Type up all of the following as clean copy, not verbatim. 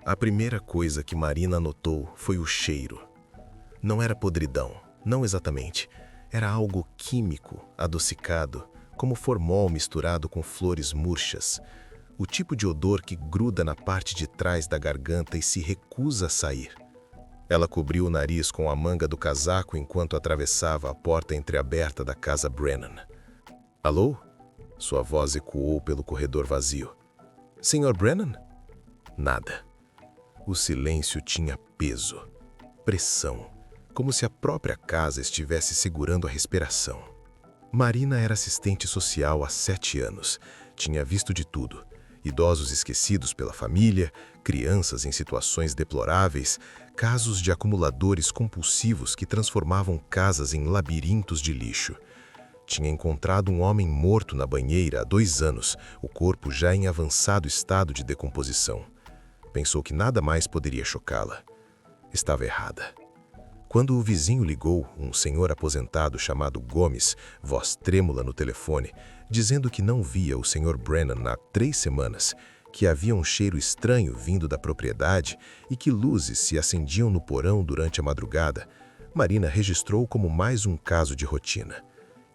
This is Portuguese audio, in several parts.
A primeira coisa que Marina notou foi o cheiro. Não era podridão, não exatamente. Era algo químico, adocicado, como formol misturado com flores murchas. O tipo de odor que gruda na parte de trás da garganta e se recusa a sair. Ela cobriu o nariz com a manga do casaco enquanto atravessava a porta entreaberta da casa Brennan. Alô? Sua voz ecoou pelo corredor vazio. Sr. Brennan? Nada. O silêncio tinha peso, pressão, como se a própria casa estivesse segurando a respiração. Marina era assistente social há 7 anos. Tinha visto de tudo. Idosos esquecidos pela família, crianças em situações deploráveis, casos de acumuladores compulsivos que transformavam casas em labirintos de lixo. Tinha encontrado um homem morto na banheira há 2 anos, o corpo já em avançado estado de decomposição. Pensou que nada mais poderia chocá-la. Estava errada. Quando o vizinho ligou, um senhor aposentado chamado Gomes, voz trêmula no telefone, dizendo que não via o Sr. Brennan há 3 semanas, que havia um cheiro estranho vindo da propriedade e que luzes se acendiam no porão durante a madrugada, Marina registrou como mais um caso de rotina.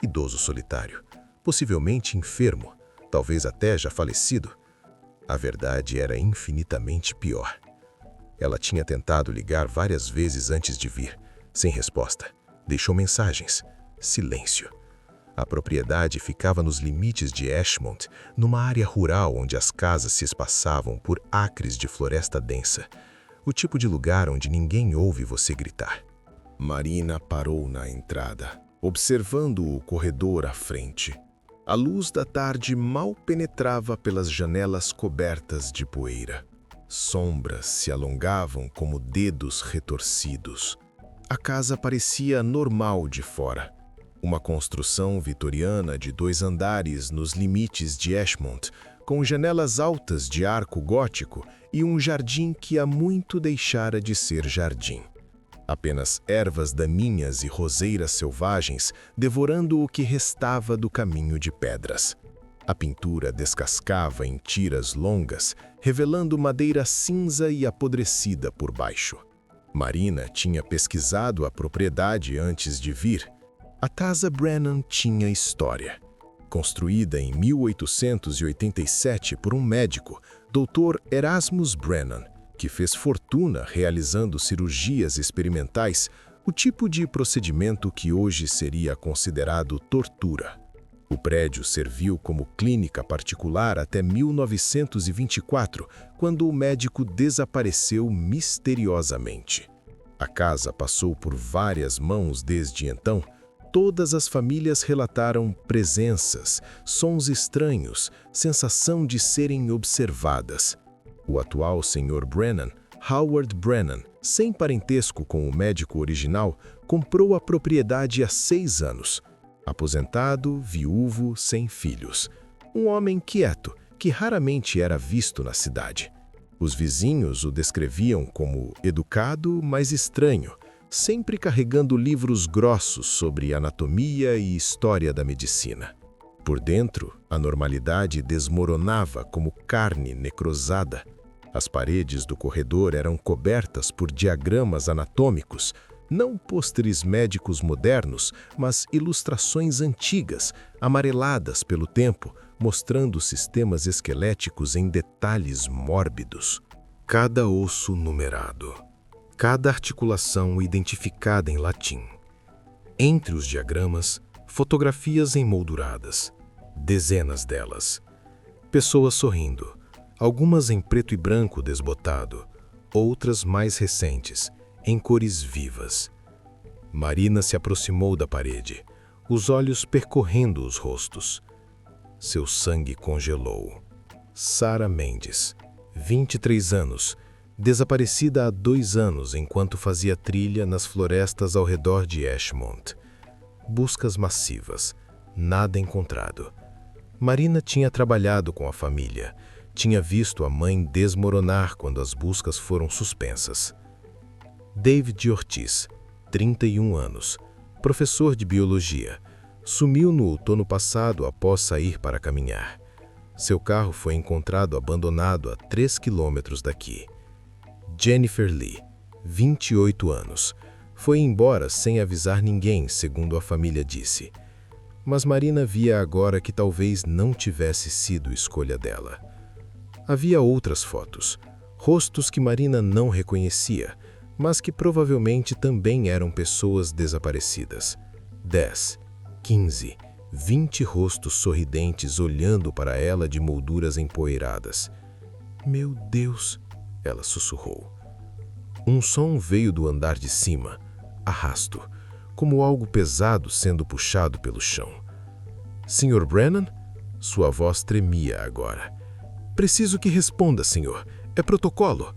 Idoso solitário, possivelmente enfermo, talvez até já falecido. A verdade era infinitamente pior. Ela tinha tentado ligar várias vezes antes de vir, sem resposta. Deixou mensagens. Silêncio. A propriedade ficava nos limites de Ashmont, numa área rural onde as casas se espaçavam por acres de floresta densa. O tipo de lugar onde ninguém ouve você gritar. Marina parou na entrada, observando o corredor à frente. A luz da tarde mal penetrava pelas janelas cobertas de poeira. Sombras se alongavam como dedos retorcidos. A casa parecia normal de fora. Uma construção vitoriana de 2 andares nos limites de Ashmont, com janelas altas de arco gótico e um jardim que há muito deixara de ser jardim. Apenas ervas daninhas e roseiras selvagens devorando o que restava do caminho de pedras. A pintura descascava em tiras longas, revelando madeira cinza e apodrecida por baixo. Marina tinha pesquisado a propriedade antes de vir. A casa Brennan tinha história. Construída em 1887 por um médico, Dr. Erasmus Brennan, que fez fortuna realizando cirurgias experimentais, o tipo de procedimento que hoje seria considerado tortura. O prédio serviu como clínica particular até 1924, quando o médico desapareceu misteriosamente. A casa passou por várias mãos desde então. Todas as famílias relataram presenças, sons estranhos, sensação de serem observadas. O atual Sr. Brennan, Howard Brennan, sem parentesco com o médico original, comprou a propriedade há 6 anos. Aposentado, viúvo, sem filhos. Um homem quieto, que raramente era visto na cidade. Os vizinhos o descreviam como educado, mas estranho, sempre carregando livros grossos sobre anatomia e história da medicina. Por dentro, a normalidade desmoronava como carne necrosada. As paredes do corredor eram cobertas por diagramas anatômicos, não pôsteres médicos modernos, mas ilustrações antigas, amareladas pelo tempo, mostrando sistemas esqueléticos em detalhes mórbidos. Cada osso numerado, cada articulação identificada em latim. Entre os diagramas, fotografias emolduradas, dezenas delas. Pessoas sorrindo, algumas em preto e branco desbotado, outras mais recentes, em cores vivas. Marina se aproximou da parede, os olhos percorrendo os rostos. Seu sangue congelou. Sarah Mendes, 23 anos, desaparecida há 2 anos enquanto fazia trilha nas florestas ao redor de Ashmont. Buscas massivas, nada encontrado. Marina tinha trabalhado com a família, tinha visto a mãe desmoronar quando as buscas foram suspensas. David Ortiz, 31 anos, professor de biologia, sumiu no outono passado após sair para caminhar. Seu carro foi encontrado abandonado a 3 quilômetros daqui. Jennifer Lee, 28 anos. Foi embora sem avisar ninguém, segundo a família disse. Mas Marina via agora que talvez não tivesse sido escolha dela. Havia outras fotos, rostos que Marina não reconhecia, mas que provavelmente também eram pessoas desaparecidas. 10, 15, 20 rostos sorridentes olhando para ela de molduras empoeiradas. Meu Deus, ela sussurrou. Um som veio do andar de cima, arrasto, como algo pesado sendo puxado pelo chão. Sr. Brennan? Sua voz tremia agora. Preciso que responda, senhor. É protocolo.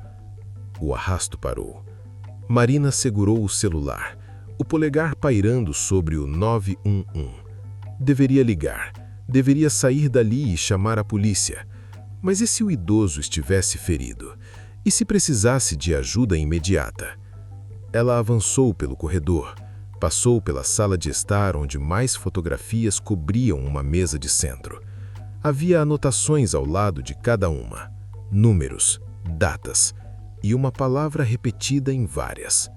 O arrasto parou. Marina segurou o celular, o polegar pairando sobre o 911. Deveria ligar, deveria sair dali e chamar a polícia. Mas e se o idoso estivesse ferido? E se precisasse de ajuda imediata? Ela avançou pelo corredor, passou pela sala de estar onde mais fotografias cobriam uma mesa de centro. Havia anotações ao lado de cada uma, números, datas e uma palavra repetida em várias: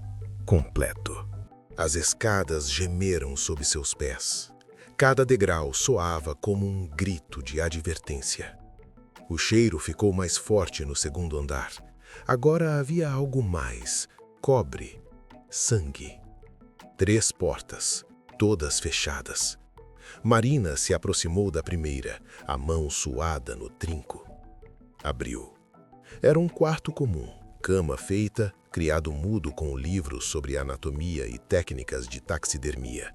completo. As escadas gemeram sob seus pés. Cada degrau soava como um grito de advertência. O cheiro ficou mais forte no segundo andar. Agora havia algo mais: cobre, sangue. 3 portas, todas fechadas. Marina se aproximou da primeira, a mão suada no trinco. Abriu. Era um quarto comum, cama feita, criado mudo com livros sobre anatomia e técnicas de taxidermia.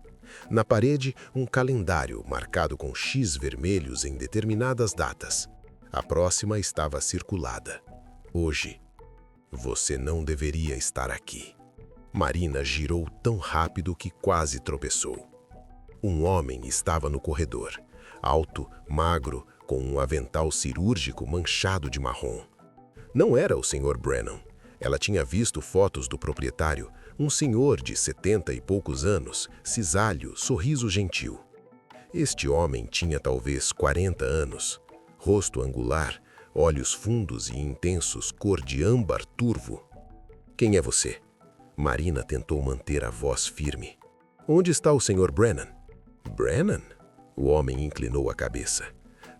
Na parede, um calendário marcado com X vermelhos em determinadas datas. A próxima estava circulada. Hoje. Você não deveria estar aqui. Marina girou tão rápido que quase tropeçou. Um homem estava no corredor, alto, magro, com um avental cirúrgico manchado de marrom. Não era o Sr. Brennan. Ela tinha visto fotos do proprietário, um senhor de 70 e poucos anos, cisalho, sorriso gentil. Este homem tinha talvez 40 anos, rosto angular, olhos fundos e intensos, cor de âmbar turvo. Quem é você? Marina tentou manter a voz firme. Onde está o Sr. Brennan? Brennan? O homem inclinou a cabeça.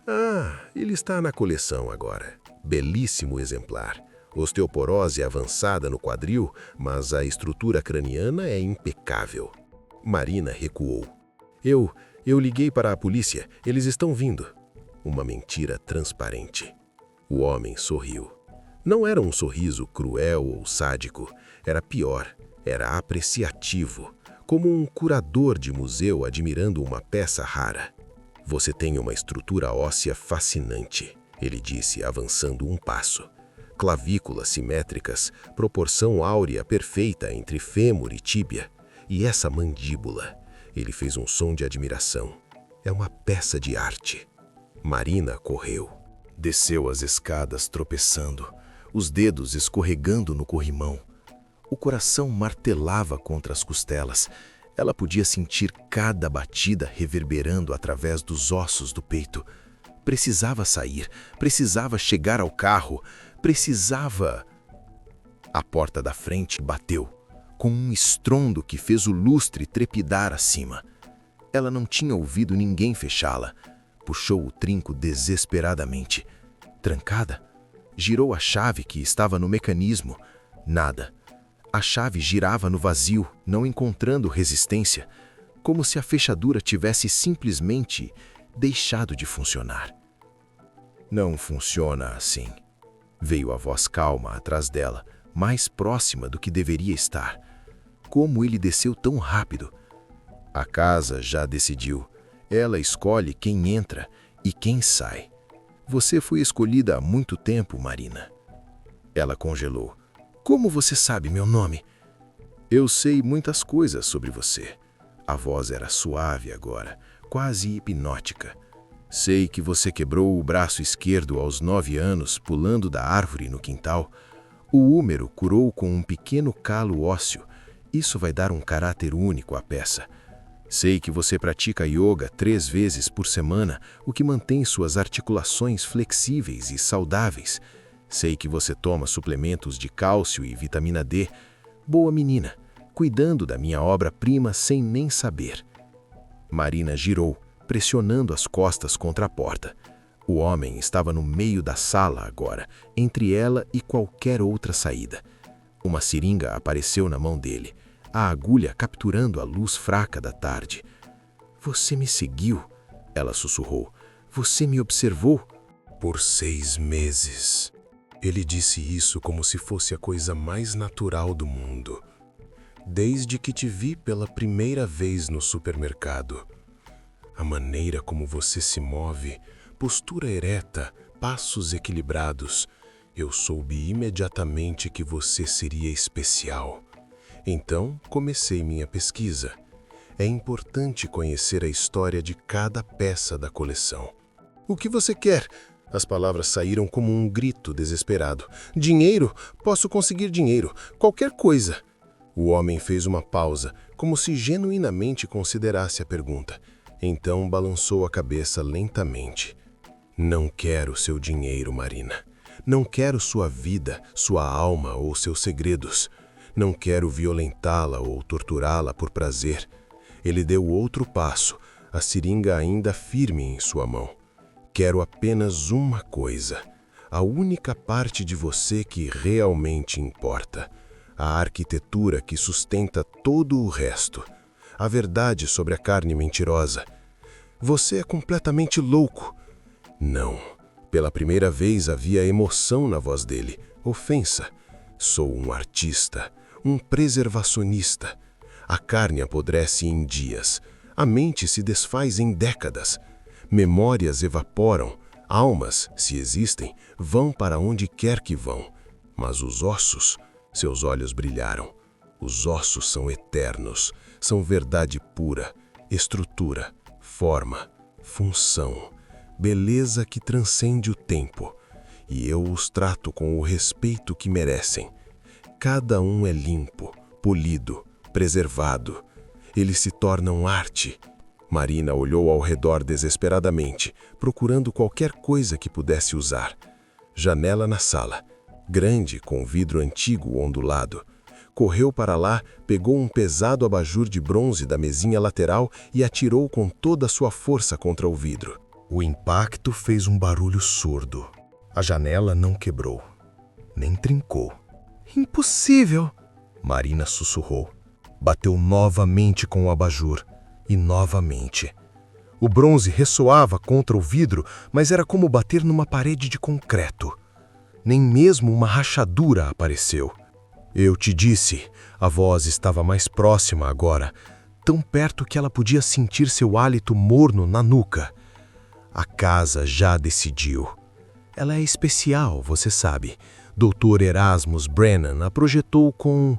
Ah, ele está na coleção agora. Belíssimo exemplar. Osteoporose avançada no quadril, mas a estrutura craniana é impecável. Marina recuou. Eu liguei para a polícia. Eles estão vindo. Uma mentira transparente. O homem sorriu. Não era um sorriso cruel ou sádico. Era pior. Era apreciativo. Como um curador de museu admirando uma peça rara. Você tem uma estrutura óssea fascinante, ele disse, avançando um passo. Clavículas simétricas, proporção áurea perfeita entre fêmur e tíbia. E essa mandíbula. Ele fez um som de admiração. É uma peça de arte. Marina correu. Desceu as escadas tropeçando, os dedos escorregando no corrimão. O coração martelava contra as costelas. Ela podia sentir cada batida reverberando através dos ossos do peito. Precisava sair, precisava chegar ao carro, precisava... A porta da frente bateu, com um estrondo que fez o lustre trepidar acima. Ela não tinha ouvido ninguém fechá-la. Puxou o trinco desesperadamente. Trancada? Girou a chave que estava no mecanismo. Nada. A chave girava no vazio, não encontrando resistência, como se a fechadura tivesse simplesmente deixado de funcionar. Não funciona assim. Veio a voz calma atrás dela, mais próxima do que deveria estar. Como ele desceu tão rápido? A casa já decidiu. Ela escolhe quem entra e quem sai. Você foi escolhida há muito tempo, Marina. Ela congelou. Como você sabe meu nome? Eu sei muitas coisas sobre você. A voz era suave agora, quase hipnótica. Sei que você quebrou o braço esquerdo aos 9 anos pulando da árvore no quintal. O húmero curou com um pequeno calo ósseo. Isso vai dar um caráter único à peça. Sei que você pratica yoga 3 vezes por semana, o que mantém suas articulações flexíveis e saudáveis. Sei que você toma suplementos de cálcio e vitamina D. Boa menina, cuidando da minha obra-prima sem nem saber. Marina girou, pressionando as costas contra a porta. O homem estava no meio da sala agora, entre ela e qualquer outra saída. Uma seringa apareceu na mão dele, a agulha capturando a luz fraca da tarde. Você me seguiu, ela sussurrou. Você me observou? Por 6 meses. Ele disse isso como se fosse a coisa mais natural do mundo. Desde que te vi pela primeira vez no supermercado. A maneira como você se move, postura ereta, passos equilibrados. Eu soube imediatamente que você seria especial. Então, comecei minha pesquisa. É importante conhecer a história de cada peça da coleção. O que você quer? As palavras saíram como um grito desesperado. Dinheiro? Posso conseguir dinheiro. Qualquer coisa. O homem fez uma pausa, como se genuinamente considerasse a pergunta. Então balançou a cabeça lentamente. Não quero seu dinheiro, Marina. Não quero sua vida, sua alma ou seus segredos. Não quero violentá-la ou torturá-la por prazer. Ele deu outro passo, a seringa ainda firme em sua mão. Quero apenas uma coisa, a única parte de você que realmente importa. A arquitetura que sustenta todo o resto. A verdade sobre a carne mentirosa. Você é completamente louco. Não. Pela primeira vez havia emoção na voz dele. Ofensa. Sou um artista, um preservacionista. A carne apodrece em dias. A mente se desfaz em décadas. Memórias evaporam. Almas, se existem, vão para onde quer que vão. Mas os ossos... Seus olhos brilharam. Os ossos são eternos, são verdade pura, estrutura, forma, função, beleza que transcende o tempo. E eu os trato com o respeito que merecem. Cada um é limpo, polido, preservado. Eles se tornam arte. Marina olhou ao redor desesperadamente, procurando qualquer coisa que pudesse usar. Janela na sala. Grande, com vidro antigo ondulado. Correu para lá, pegou um pesado abajur de bronze da mesinha lateral e atirou com toda a sua força contra o vidro. O impacto fez um barulho surdo. A janela não quebrou, nem trincou. Impossível! Marina sussurrou. Bateu novamente com o abajur, e novamente. O bronze ressoava contra o vidro, mas era como bater numa parede de concreto. Nem mesmo uma rachadura apareceu. Eu te disse, a voz estava mais próxima agora, tão perto que ela podia sentir seu hálito morno na nuca. A casa já decidiu. Ela é especial, você sabe. Dr. Erasmus Brennan a projetou com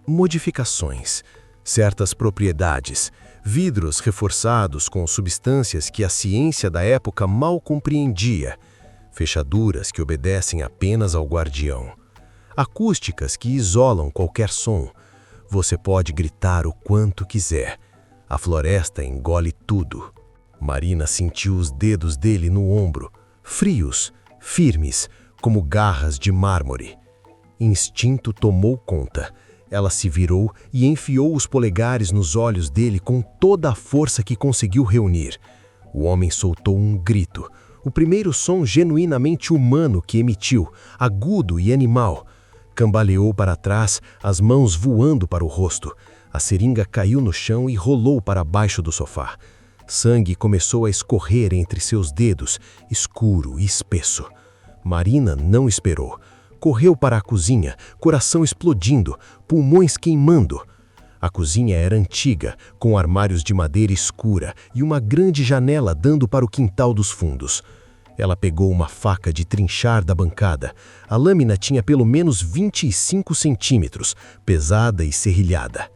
modificações, certas propriedades, vidros reforçados com substâncias que a ciência da época mal compreendia. Fechaduras que obedecem apenas ao guardião. Acústicas que isolam qualquer som. Você pode gritar o quanto quiser. A floresta engole tudo. Marina sentiu os dedos dele no ombro, frios, firmes, como garras de mármore. Instinto tomou conta. Ela se virou e enfiou os polegares nos olhos dele com toda a força que conseguiu reunir. O homem soltou um grito. O primeiro som genuinamente humano que emitiu, agudo e animal. Cambaleou para trás, as mãos voando para o rosto. A seringa caiu no chão e rolou para baixo do sofá. Sangue começou a escorrer entre seus dedos, escuro e espesso. Marina não esperou. Correu para a cozinha, coração explodindo, pulmões queimando. A cozinha era antiga, com armários de madeira escura e uma grande janela dando para o quintal dos fundos. Ela pegou uma faca de trinchar da bancada. A lâmina tinha pelo menos 25 centímetros, pesada e serrilhada.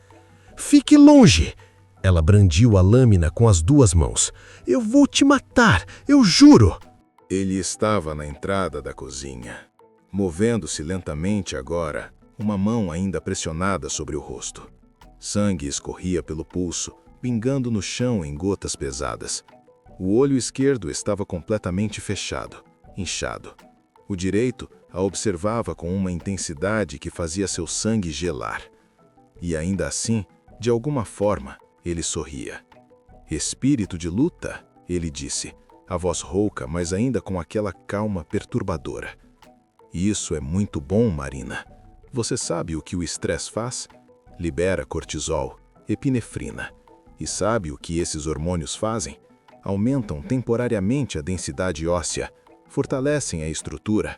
Fique longe! Ela brandiu a lâmina com as duas mãos. Eu vou te matar, eu juro! Ele estava na entrada da cozinha, movendo-se lentamente agora, uma mão ainda pressionada sobre o rosto. Sangue escorria pelo pulso, pingando no chão em gotas pesadas. O olho esquerdo estava completamente fechado, inchado. O direito a observava com uma intensidade que fazia seu sangue gelar. E ainda assim, de alguma forma, ele sorria. Espírito de luta, ele disse, a voz rouca, mas ainda com aquela calma perturbadora. Isso é muito bom, Marina. Você sabe o que o estresse faz? Libera cortisol, epinefrina. E sabe o que esses hormônios fazem? Aumentam temporariamente a densidade óssea, fortalecem a estrutura.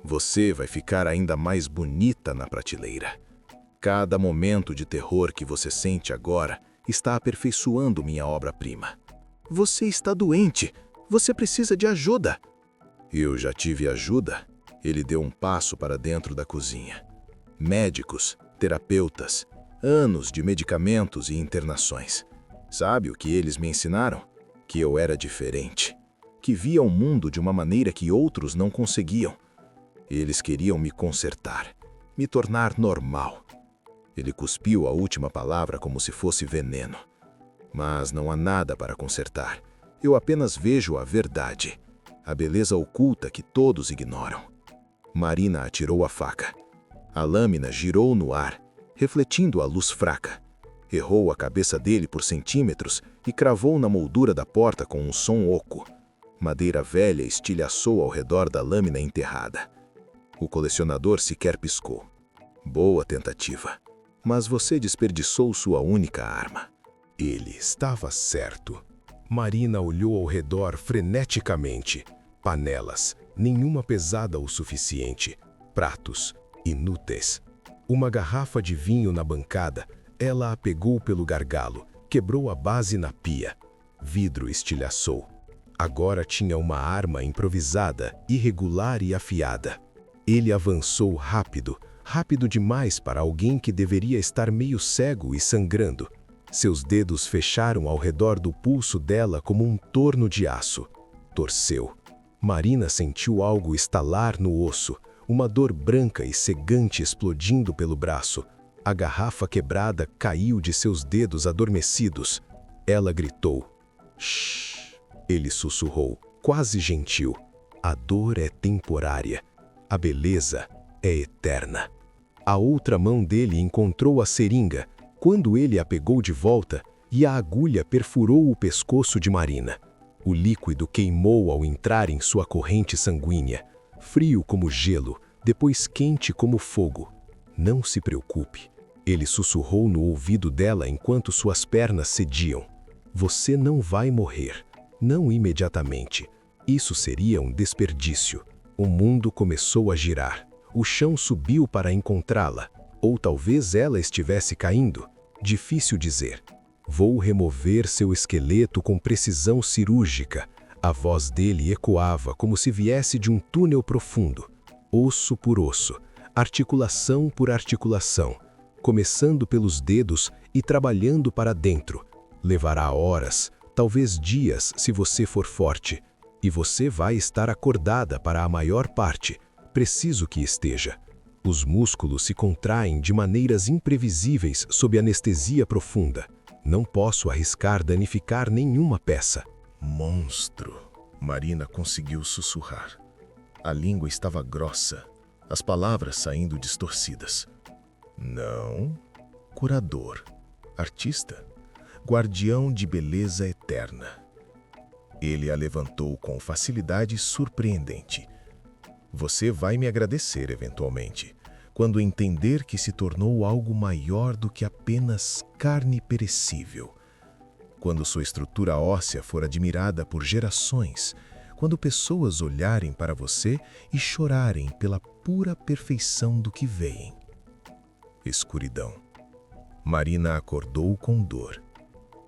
Você vai ficar ainda mais bonita na prateleira. Cada momento de terror que você sente agora está aperfeiçoando minha obra-prima. Você está doente. Você precisa de ajuda. Eu já tive ajuda. Ele deu um passo para dentro da cozinha. Médicos, terapeutas, anos de medicamentos e internações. Sabe o que eles me ensinaram? Que eu era diferente. Que via o mundo de uma maneira que outros não conseguiam. Eles queriam me consertar, me tornar normal. Ele cuspiu a última palavra como se fosse veneno. Mas não há nada para consertar. Eu apenas vejo a verdade, a beleza oculta que todos ignoram. Marina atirou a faca. A lâmina girou no ar, refletindo a luz fraca. Errou a cabeça dele por centímetros e cravou na moldura da porta com um som oco. Madeira velha estilhaçou ao redor da lâmina enterrada. O colecionador sequer piscou. Boa tentativa. Mas você desperdiçou sua única arma. Ele estava certo. Marina olhou ao redor freneticamente. Panelas, nenhuma pesada o suficiente. Pratos, inúteis. Uma garrafa de vinho na bancada, ela a pegou pelo gargalo, quebrou a base na pia. Vidro estilhaçou. Agora tinha uma arma improvisada, irregular e afiada. Ele avançou rápido, rápido demais para alguém que deveria estar meio cego e sangrando. Seus dedos fecharam ao redor do pulso dela como um torno de aço. Torceu. Marina sentiu algo estalar no osso, uma dor branca e cegante explodindo pelo braço. A garrafa quebrada caiu de seus dedos adormecidos. Ela gritou. Shhh! Ele sussurrou, quase gentil. A dor é temporária. A beleza é eterna. A outra mão dele encontrou a seringa, quando ele a pegou de volta, e a agulha perfurou o pescoço de Marina. O líquido queimou ao entrar em sua corrente sanguínea, frio como gelo, depois quente como fogo. Não se preocupe, ele sussurrou no ouvido dela enquanto suas pernas cediam. Você não vai morrer, não imediatamente. Isso seria um desperdício. O mundo começou a girar. O chão subiu para encontrá-la. Ou talvez ela estivesse caindo. Difícil dizer. Vou remover seu esqueleto com precisão cirúrgica. A voz dele ecoava como se viesse de um túnel profundo. Osso por osso, articulação por articulação, começando pelos dedos e trabalhando para dentro. Levará horas, talvez dias se você for forte. E você vai estar acordada para a maior parte. Preciso que esteja. Os músculos se contraem de maneiras imprevisíveis sob anestesia profunda. Não posso arriscar danificar nenhuma peça. Monstro! Marina conseguiu sussurrar. A língua estava grossa, as palavras saindo distorcidas. Não. Curador. Artista. Guardião de beleza eterna. Ele a levantou com facilidade surpreendente. Você vai me agradecer eventualmente, quando entender que se tornou algo maior do que apenas carne perecível. Quando sua estrutura óssea for admirada por gerações, quando pessoas olharem para você e chorarem pela pura perfeição do que veem. Escuridão. Marina acordou com dor.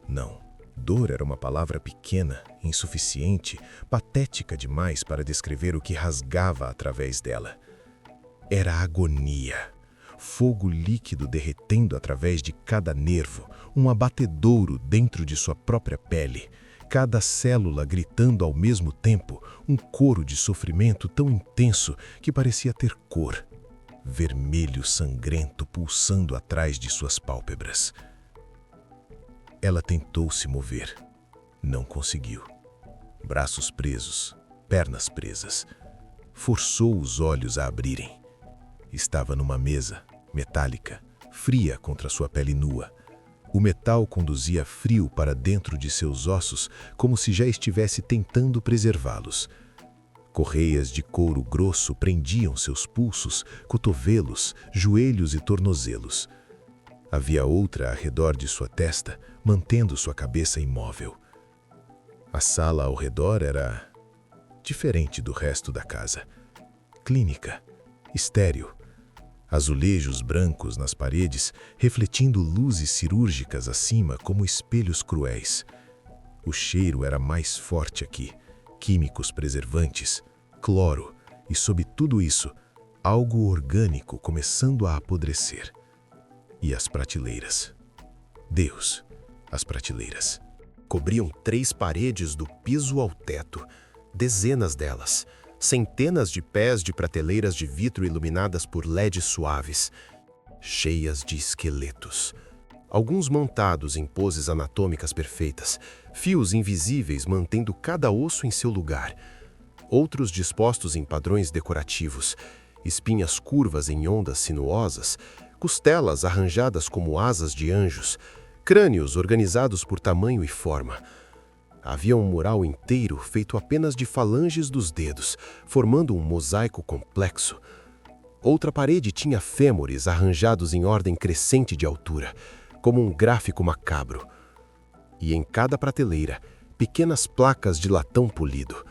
Não. Dor era uma palavra pequena, insuficiente, patética demais para descrever o que rasgava através dela. Era agonia. Fogo líquido derretendo através de cada nervo, um abatedouro dentro de sua própria pele, cada célula gritando ao mesmo tempo, um coro de sofrimento tão intenso que parecia ter cor. Vermelho sangrento pulsando atrás de suas pálpebras. Ela tentou se mover. Não conseguiu. Braços presos, pernas presas. forçou os olhos a abrirem. Estava numa mesa, metálica, fria contra sua pele nua. O metal conduzia frio para dentro de seus ossos, como se já estivesse tentando preservá-los. Correias de couro grosso prendiam seus pulsos, cotovelos, joelhos e tornozelos. Havia outra ao redor de sua testa, mantendo sua cabeça imóvel. A sala ao redor era diferente do resto da casa. Clínica, estéril. Azulejos brancos nas paredes, refletindo luzes cirúrgicas acima como espelhos cruéis. O cheiro era mais forte aqui. Químicos preservantes, cloro e, sob tudo isso, algo orgânico começando a apodrecer. E as prateleiras. Deus, as prateleiras. Cobriam 3 paredes do piso ao teto, dezenas delas, centenas de pés de prateleiras de vidro iluminadas por LEDs suaves, cheias de esqueletos. Alguns montados em poses anatômicas perfeitas, fios invisíveis mantendo cada osso em seu lugar. Outros dispostos em padrões decorativos, espinhas curvas em ondas sinuosas, costelas arranjadas como asas de anjos, crânios organizados por tamanho e forma. Havia um mural inteiro feito apenas de falanges dos dedos, formando um mosaico complexo. Outra parede tinha fêmures arranjados em ordem crescente de altura, como um gráfico macabro. E em cada prateleira, pequenas placas de latão polido.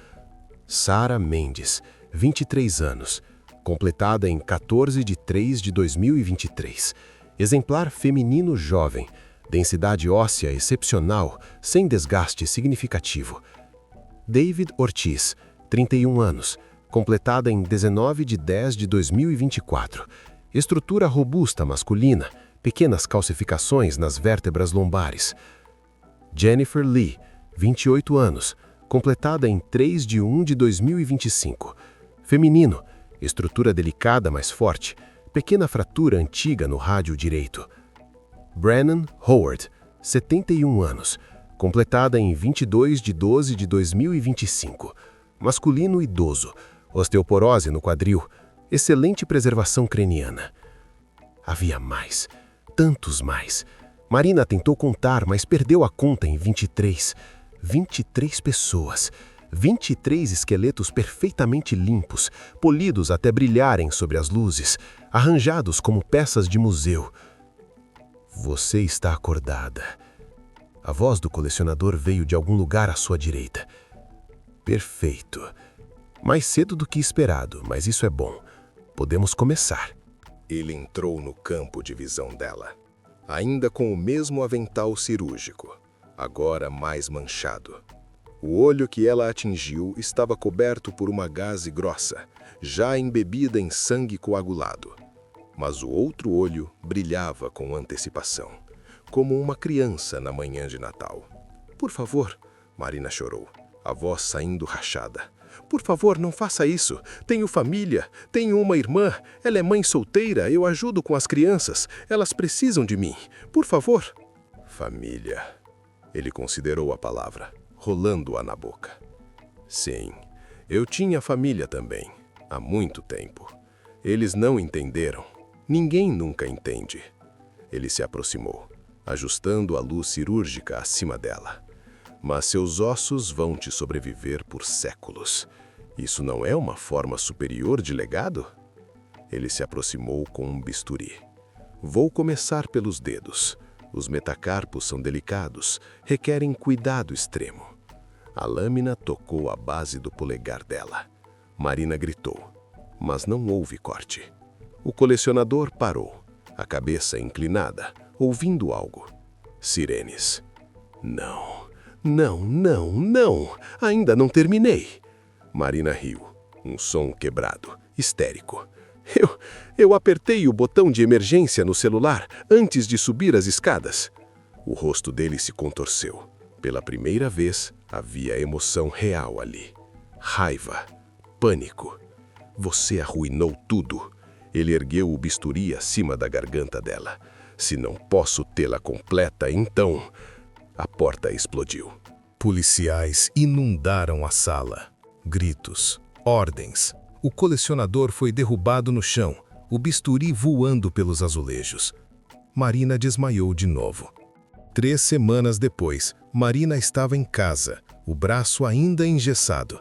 Sara Mendes, 23 anos, completada em 14 de 3 de 2023. Exemplar feminino jovem, densidade óssea excepcional, sem desgaste significativo. David Ortiz, 31 anos, completada em 19 de 10 de 2024. Estrutura robusta masculina, pequenas calcificações nas vértebras lombares. Jennifer Lee, 28 anos, completada em 3 de 1 de 2025. Feminino, estrutura delicada mais forte, pequena fratura antiga no rádio direito. Brennan Howard, 71 anos, completada em 22 de 12 de 2025. Masculino idoso, osteoporose no quadril, excelente preservação craniana. Havia mais, tantos mais. Marina tentou contar, mas perdeu a conta em 23. 23 pessoas. 23 esqueletos perfeitamente limpos, polidos até brilharem sobre as luzes, arranjados como peças de museu. Você está acordada. A voz do colecionador veio de algum lugar à sua direita. Perfeito. Mais cedo do que esperado, mas isso é bom. Podemos começar. Ele entrou no campo de visão dela, ainda com o mesmo avental cirúrgico, agora mais manchado. O olho que ela atingiu estava coberto por uma gaze grossa, já embebida em sangue coagulado. Mas o outro olho brilhava com antecipação, como uma criança na manhã de Natal. "Por favor", Marina chorou, a voz saindo rachada. "Por favor, não faça isso. Tenho família, tenho uma irmã, ela é mãe solteira, eu ajudo com as crianças, elas precisam de mim. Por favor." Família. Ele considerou a palavra, rolando-a na boca. Sim, eu tinha família também, há muito tempo. Eles não entenderam. Ninguém nunca entende. Ele se aproximou, ajustando a luz cirúrgica acima dela. "Mas seus ossos vão te sobreviver por séculos. Isso não é uma forma superior de legado?" Ele se aproximou com um bisturi. "Vou começar pelos dedos. Os metacarpos são delicados, requerem cuidado extremo." A lâmina tocou a base do polegar dela. Marina gritou, mas não houve corte. O colecionador parou, a cabeça inclinada, ouvindo algo. Sirenes. "Não, não, não, não! Ainda não terminei!" Marina riu, um som quebrado, histérico. Eu apertei o botão de emergência no celular antes de subir as escadas." O rosto dele se contorceu. Pela primeira vez, havia emoção real ali. Raiva, pânico. "Você arruinou tudo." Ele ergueu o bisturi acima da garganta dela. "Se não posso tê-la completa, então..." A porta explodiu. Policiais inundaram a sala. Gritos, ordens, O colecionador foi derrubado no chão, o bisturi voando pelos azulejos. Marina desmaiou de novo. 3 semanas depois, Marina estava em casa, o braço ainda engessado.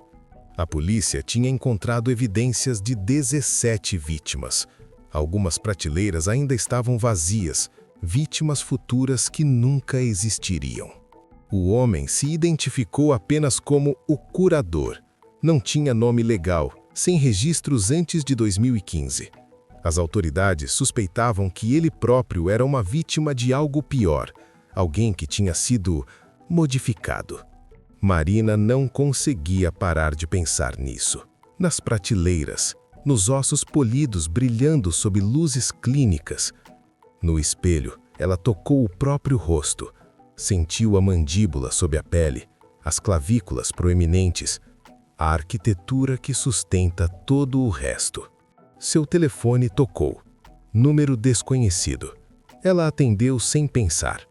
A polícia tinha encontrado evidências de 17 vítimas. Algumas prateleiras ainda estavam vazias, vítimas futuras que nunca existiriam. O homem se identificou apenas como o curador. Não tinha nome legal, sem registros antes de 2015. As autoridades suspeitavam que ele próprio era uma vítima de algo pior, alguém que tinha sido modificado. Marina não conseguia parar de pensar nisso. Nas prateleiras, nos ossos polidos brilhando sob luzes clínicas. No espelho, ela tocou o próprio rosto, sentiu a mandíbula sob a pele, as clavículas proeminentes, a arquitetura que sustenta todo o resto. Seu telefone tocou. Número desconhecido. Ela atendeu sem pensar.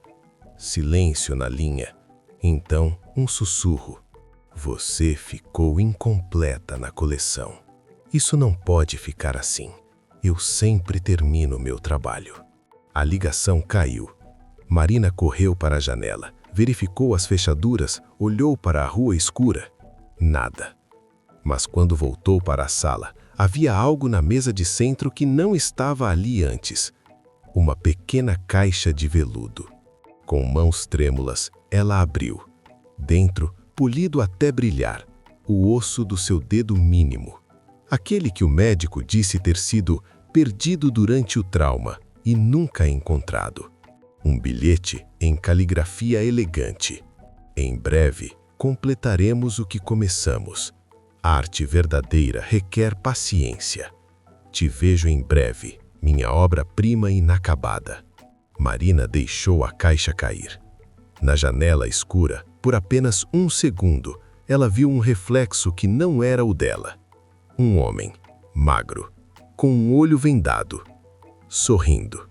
Silêncio na linha. Então, um sussurro. Você ficou incompleta na coleção. Isso não pode ficar assim. Eu sempre termino meu trabalho. A ligação caiu. Marina correu para a janela, verificou as fechaduras, olhou para a rua escura. Nada. Mas quando voltou para a sala, havia algo na mesa de centro que não estava ali antes. Uma pequena caixa de veludo. Com mãos trêmulas, ela abriu. Dentro, polido até brilhar, o osso do seu dedo mínimo. Aquele que o médico disse ter sido perdido durante o trauma e nunca encontrado. Um bilhete em caligrafia elegante. Em breve, completaremos o que começamos. A arte verdadeira requer paciência. Te vejo em breve, minha obra-prima inacabada. Marina deixou a caixa cair. Na janela escura, por apenas 1 segundo, ela viu um reflexo que não era o dela. Um homem, magro, com um olho vendado, sorrindo.